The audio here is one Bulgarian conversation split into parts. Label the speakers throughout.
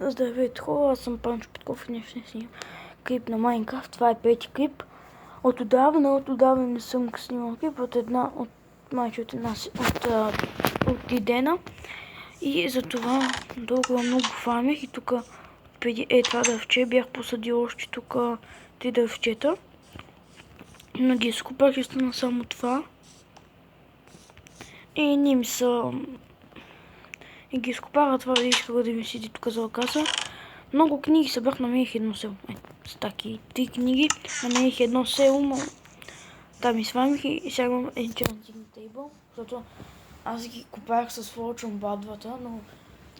Speaker 1: Здравейте хора, аз съм Панчо Петков и днес ще снимам клип на Майнкрафт. Това е пети клип. От отдавна не съм снимал клип от Идена. И затова толкова много фармих и тук преди това дървче бях посадил още тук 3 дървчета. Но ги изкупах и стана само това. И не ми са... И ги изкопаха това, да исках да ми седи тук за каса. Много книги събрах, намерих едно село. Стаки, 3 книги, намерих едно село, но там изфамих и сега имам Enchanting Table, защото аз ги купаях с Fortune бадвата, но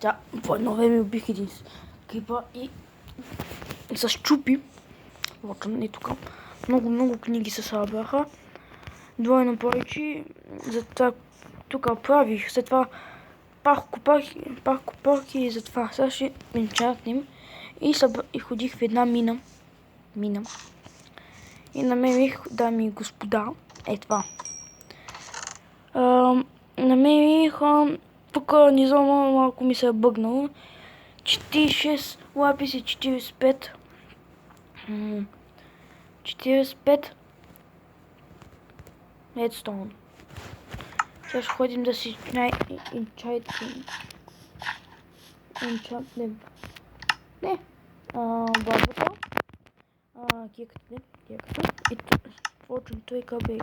Speaker 1: да, по едно време убих един клипа и с чупи. Fortune, тук. Много книги се събраха. Двойно повече, затова тук правих, след това пак купах и затова сега ще енчантнем и ходих в една мина. И намерих, дами и господа, това. Намерих, тук не знам, малко ми се е бъгнало, 46 лаписи, 45 redstone. Сега ще ходим да си енчантнем. Не, бабата, кеката и Fortune тройка бей.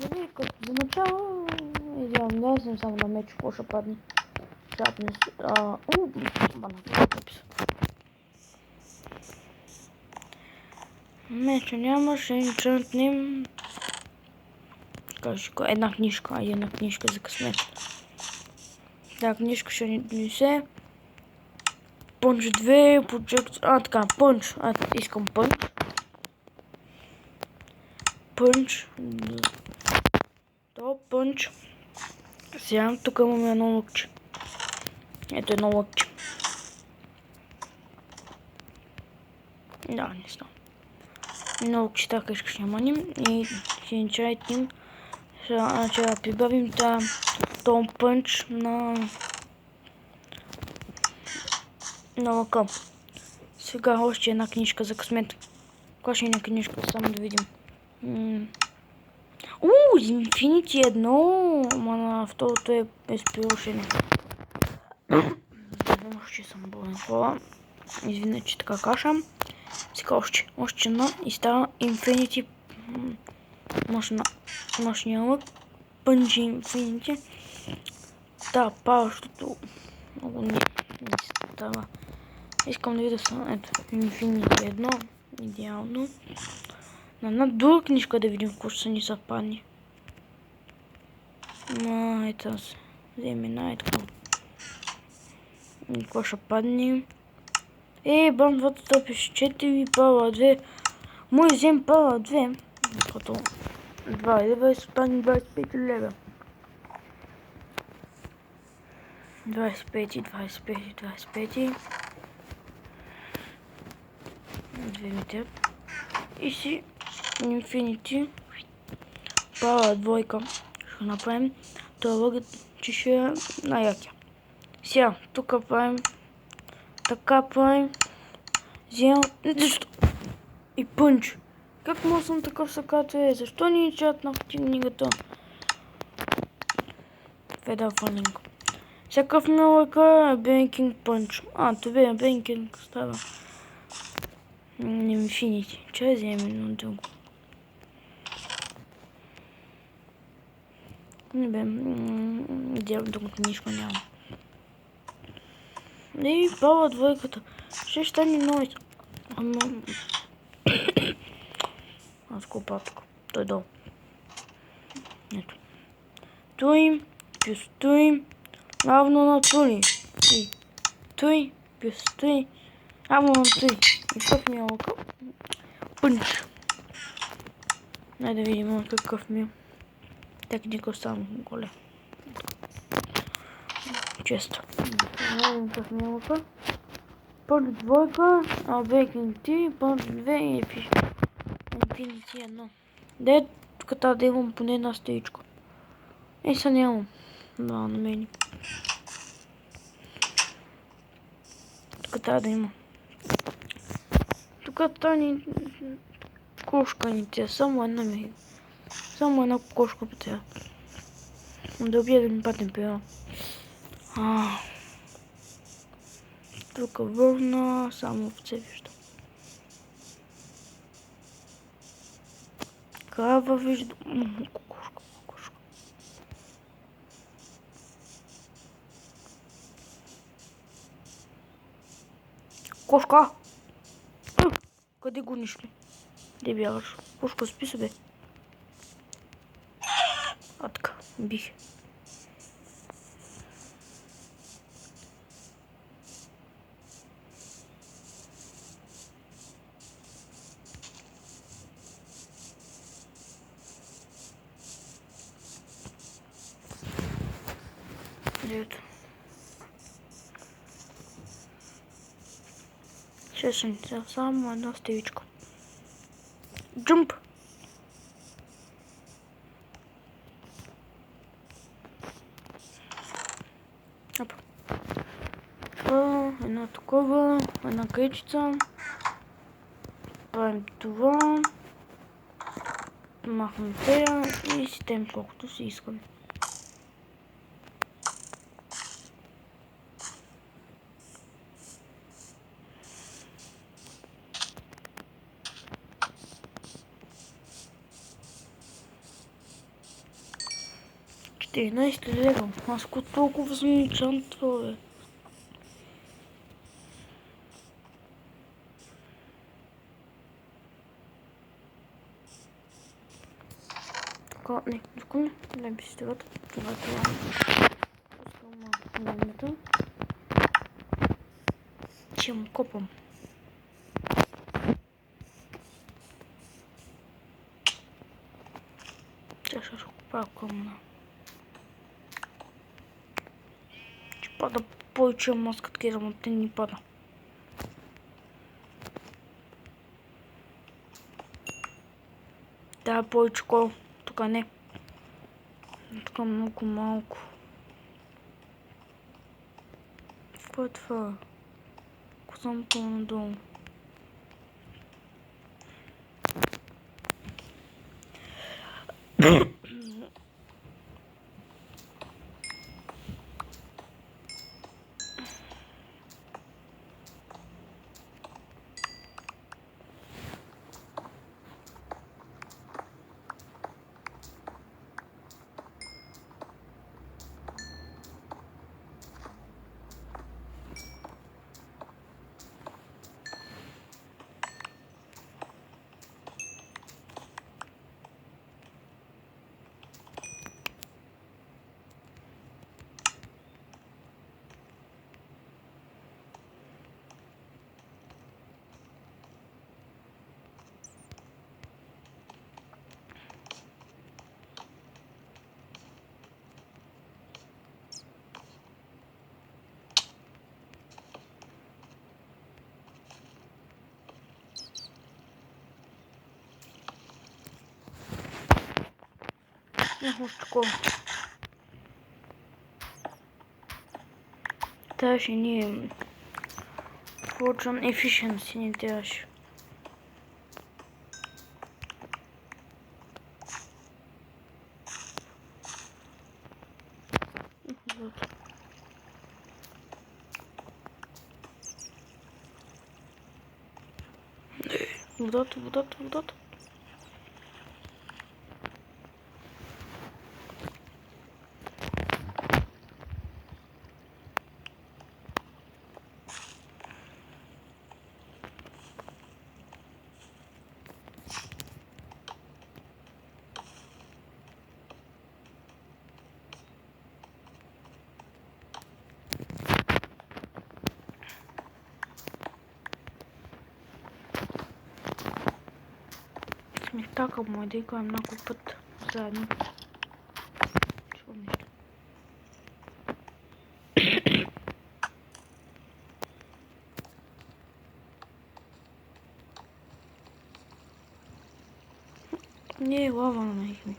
Speaker 1: Нали, като за начало, не знам само на меч, какво ще падне. Меча няма, ще енчантнем. Една книжка за късмет. Да, книжка ще ни донесе. Пънч 2, така, пънч. Искам пънч. Пънч. Сега, тук имаме едно лъкче. Ето едно лъкче. Да, не знам. Едно лъкче така ще наманим и ще енчайтнем. Ще прибавим този пънч на лъка. Сега още една книжка за късмет. Каква ще е една книжка? Само да видим. Infinity 1, ама второто е без приложение. Още съм болен хора. Извиня, че така кашам. Сега още една и става Infinity мощния лък. Пънчи Infinity. Да, паващото много не става. Искам да видя ето, Infinity 1, идеално. На една друга книжка да видим какво ще се ни западне. Ето се. Вземе така. Какво ще падне? Бам 254, пала 2. Мой взем пала 2. Като 2 лева и се падне 25 лева. 25. Вземете. И си Infinity пала 2. Ще направим това лъгът, че ще е най-якия. Сега, тук правим така правим. Вземам и пънч. Как му съм такъв сакато защо ни чатна в книгата? Федал фанинг. Всякакъв ми лъка е Бенкинг пънч. Това е Бенкинг става. Infinity. Че вземем едно друго? Не бе, друга книжка няма. Пала 2. Ще стане нови. Аз купа тук. Той долу. Ето. Той плюс той равно на той. Той плюс той равно на той. И какъв ми е лъка? Пънч. Дай да видим какъв ми е. Техника само голем. Често. Какъв ми е лъка? Пънч 2, Бейкинг 3, пънч 2 и пише Infinity 1. Де, тук трябва да имам поне една стоичка. Сега нямам. Да, на мен. Тук Тук трябва да има. Тук тани кошка ни тя, само една ми. Само една кошка по тя. Да убия да ми падне пера. Тук върна, само овце виждам. Крава виждам. Кошка. Кошка! Къде гониш ми? Де бягаш? Кошка, спи се бе. Така, бих. Ето. Чешенца, само една стевичка. Джумп! Опа. Една такова, една кречица. Правим това. Махнем тея и си тем колкото си искаме. Четиринайсет лева. Аз толкова съм ничан това, бе. Не, доколе? Дай би си това. Това. Пускам момента. Че му копам. Че ще копая камъна. Че пада повече маска, такива, но те ни пада. Да, повече кол. Тук не. Тук много малко. Какво е това? Ако съм по-надолу. Още такова. Трябваше ние получим efficiency, не трябваше. Водата. Смехтака му да играем много път заедно. Чего нещо? Не, лава намерих ми.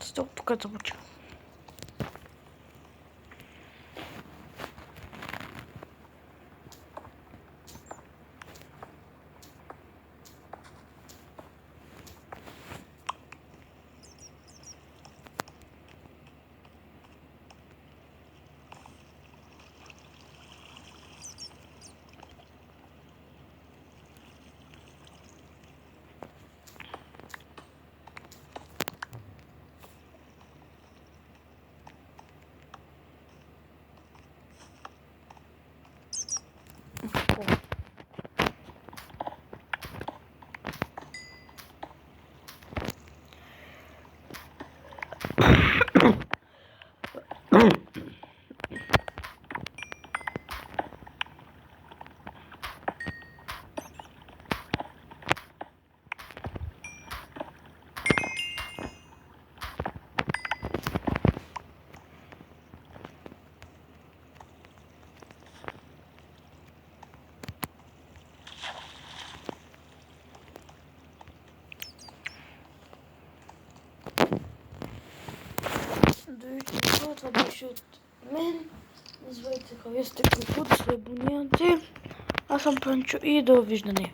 Speaker 1: Стоп, тук забуча. това беше от мен. Не забравяйте да харесате, каквото се абонирате. Аз съм Панчо и довиждане.